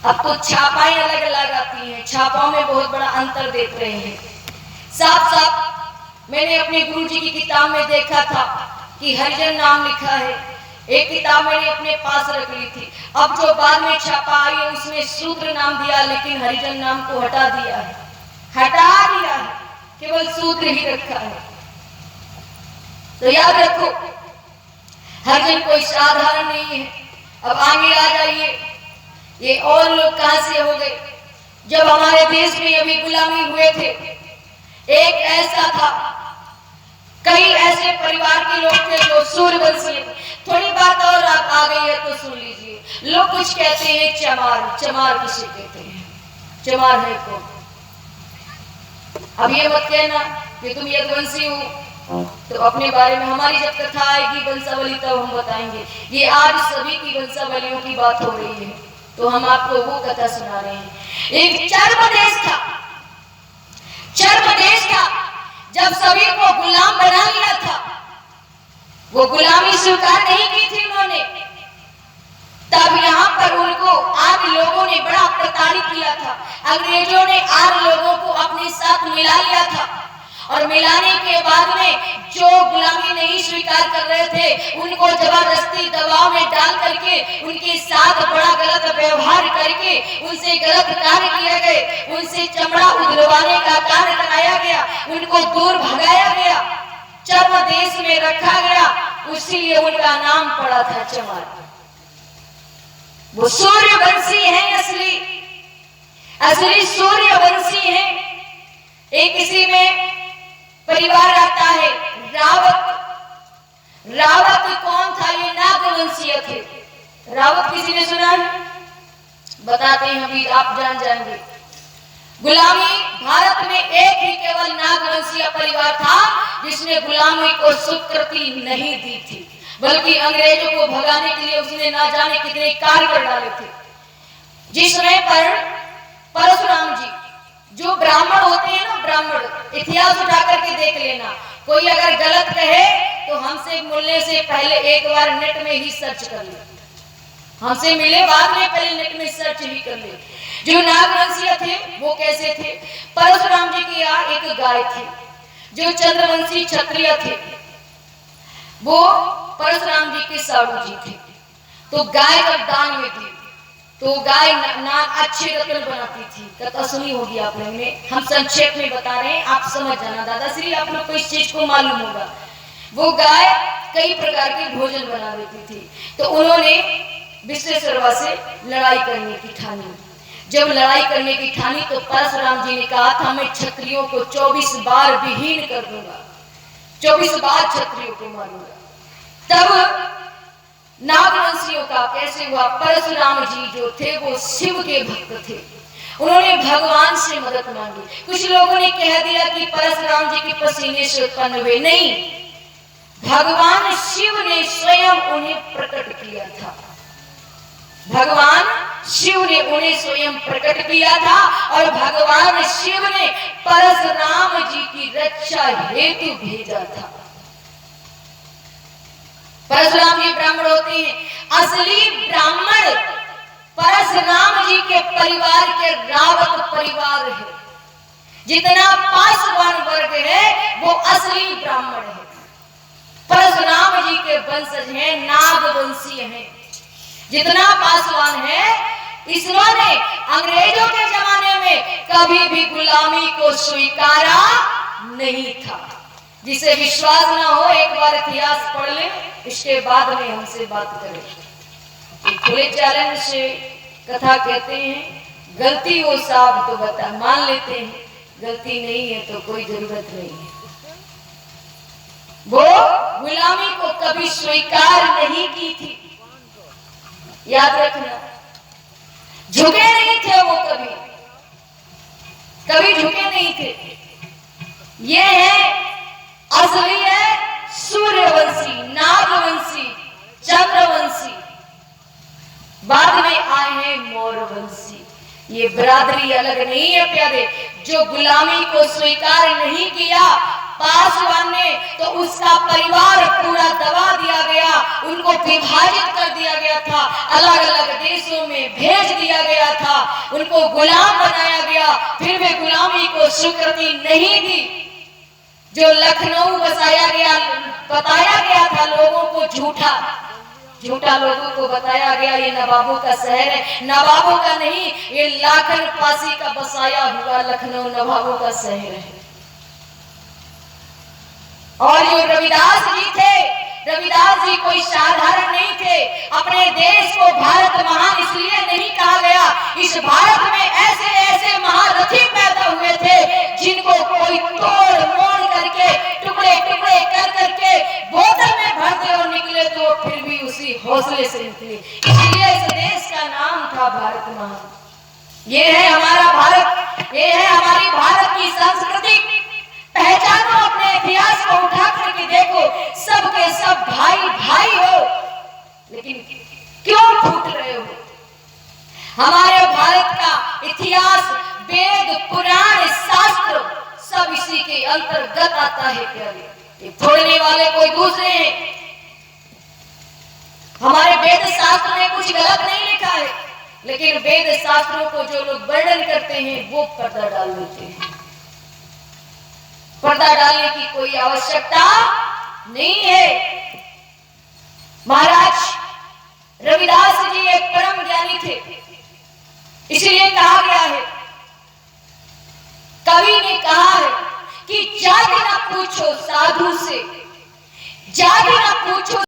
अब तो छापाएं अलग अलग आती हैं, छापाओं में बहुत बड़ा अंतर देख रहे हैं। साफ साफ मैंने अपने गुरुजी की किताब में देखा था कि हरिजन नाम लिखा है, एक किताब मैंने अपने पास रख ली थी। अब जो बाद में छापा आई है उसमें शूद्र नाम दिया, लेकिन हरिजन नाम को हटा दिया है, केवल शूद्र ही रखा है। तो याद रखो, हरिजन कोई साधारण नहीं है। अब आगे आ जाइए, ये और लोग कहां से हो गए? जब हमारे देश में अभी गुलामी हुए थे, एक ऐसा था, कई ऐसे परिवार के लोग थे जो सूर्यवंशी थे। थोड़ी बात और आप आ गई है तो सुन लीजिए। लोग कुछ कहते हैं चमार, चमार किसे कहते हैं? चमार है कौन? अब ये मत कहना कि तुम यदुवंशी हो, तो अपने बारे में हमारी जब कथा आएगी वंशावली तब हम बताएंगे। ये आज सभी की वंशावलियों की बात हो रही है, तो हम आपको वो कथा सुना रहे हैं। एक चर्म देश था, चर्म देश था, जब सभी को गुलाम बना लिया था, वो गुलामी स्वीकार नहीं की थी उन्होंने, तब यहाँ पर उनको आर्य लोगों ने बड़ा प्रताड़ित किया था। अंग्रेजों ने आर्य लोगों को अपने साथ मिला लिया था, और मिलाने के बाद में जो गुलामी नहीं स्वीकार कर रहे थे उनको जबरदस्ती दबाव में डाल करके उनके साथ बड़ा गलत व्यवहार करके उनसे गलत कार्य किए गए, उनसे चमड़ा उधरवाने का कार्य कराया गया, उनको दूर भगाया गया, चर्म देश में रखा गया, इसीलिए उनका नाम पड़ा था चमार। वो सूर्यवंशी है, असली सूर्यवंशी है। एक इसी में परिवार आता है रावत। रावत कौन था? ये नागवंशीय थे। रावत किसी ने सुना है? बताते हैं, अभी आप जान जाएंगे। गुलामी भारत में एक ही केवल नागवंशीय परिवार था जिसने गुलामी को स्वीकृति नहीं दी थी, बल्कि अंग्रेजों को भगाने के लिए उसने ना जाने कितने कार्य कर डाले थे। जिस समय पर परशुराम जी, जो ब्राह्मण होते हैं ना, ब्राह्मण, इतिहास उठा करके देख लेना, कोई अगर गलत कहे तो हमसे मिलने से पहले एक बार नेट में ही सर्च कर ले, हमसे मिले बाद में पहले नेट में सर्च ही कर ले। जो नागवंशीय थे वो कैसे थे? परशुराम जी की यहाँ एक गाय थी, जो चंद्रवंशी क्षत्रिय थे, वो परशुराम जी के साड़ू जी थे। तो गाय जब दान में दी तो गाय नाग अच्छे रत्न बनाती थी। कथा सुनी होगी आप लोगों ने, हम संक्षेप में बता रहे हैं, आप समझ जाना। दादाश्री आप लोग को इस चीज को मालूम होगा। वो गाय कई प्रकार के भोजन बना देती थी। तो उन्होंने विश्वेश्वरवा से लड़ाई करने की ठानी। जब लड़ाई करने की ठानी तो परशुराम जी ने कहा था, मैं क्षत्रियों को 24 बार विहीन कर दूंगा, 24 बार क्षत्रियों को मारूंगा। तब नागवंशियों का कैसे हुआ? परशुराम जी जो थे वो शिव के भक्त थे, उन्होंने भगवान से मदद मांगी। कुछ लोगों ने कह दिया कि परशुराम जी के पसीने से उत्पन्न हुए, नहीं, भगवान शिव ने स्वयं उन्हें प्रकट किया था। भगवान शिव ने उन्हें स्वयं प्रकट किया था, और भगवान शिव ने परशुराम जी की रक्षा हेतु भेजा था। परशुराम जी ब्राह्मण होते हैं, असली ब्राह्मण परशुराम जी के परिवार के रावत परिवार है। जितना पासवान वर्ग है वो असली ब्राह्मण है, परशुराम जी के वंशज हैं, नागवंशीय हैं। जितना पासवान है, इसने अंग्रेजों के जमाने में कभी भी गुलामी को स्वीकारा नहीं था। जिसे विश्वास ना हो एक बार इतिहास पढ़ ले, इसके बाद में हमसे बात करें। खुले चैलेंज से कथा कहते हैं, गलती हो साहब तो बता, मान लेते हैं, गलती नहीं है तो कोई जरूरत नहीं है। वो गुलामी को कभी स्वीकार नहीं की थी, याद रखना। झुके नहीं थे वो, कभी झुके नहीं थे। ये है असली है सूर्यवंशी, नागवंशी, चंद्रवंशी। बाद में आए हैं मौर्यवंशी। ये बरादरी अलग नहीं है प्यारे। जो गुलामी को स्वीकार नहीं किया पासवान ने, तो उसका परिवार पूरा दबा दिया गया, उनको विभाजित कर दिया गया था, अलग अलग देशों में भेज दिया गया था, उनको गुलाम बनाया गया। फिर वे गुलामी को स्वीकृति नहीं दी। जो लखनऊ बताया गया था लोगों को झूठा लोगों को बताया गया ये नवाबों का शहर है। नवाबों का नहीं, ये लाखन पासी का बसाया हुआ लखनऊ नवाबों का शहर है। और जो रविदास जी थे, रविदास जी कोई साधारण नहीं थे। अपने देश को भारत महान इसलिए नहीं कहा गया, इस भारत में ऐसे ऐसे महारथी पैदा हुए थे जिनको कोई तोड़ मोड़ करके टुकड़े टुकड़े कर करके बोतल में भरते और निकले तो फिर भी उसी हौसले से निकले। इसलिए इस देश का नाम था भारत महान। ये है हमारा भारत, ये है हमारी भारत की संस्कृति। पहचानो, अपने इतिहास को उठा करके देखो, सबके सब भाई भाई हो, लेकिन क्यों फूट रहे हो? हमारे भारत का इतिहास, वेद, पुराण, शास्त्र सब इसी के अंतर्गत आता है। ये फोड़ने वाले कोई दूसरे हैं। हमारे वेद शास्त्र में कुछ गलत नहीं लिखा है, लेकिन वेद शास्त्रों को जो लोग वर्णन करते हैं वो पर्दा डाल देते हैं। पर्दा डालने की कोई आवश्यकता नहीं है। महाराज रविदास जी एक परम ज्ञानी थे, इसलिए कहा गया है, कवि ने कहा है कि जाति ना पूछो साधु से, जाति ना पूछो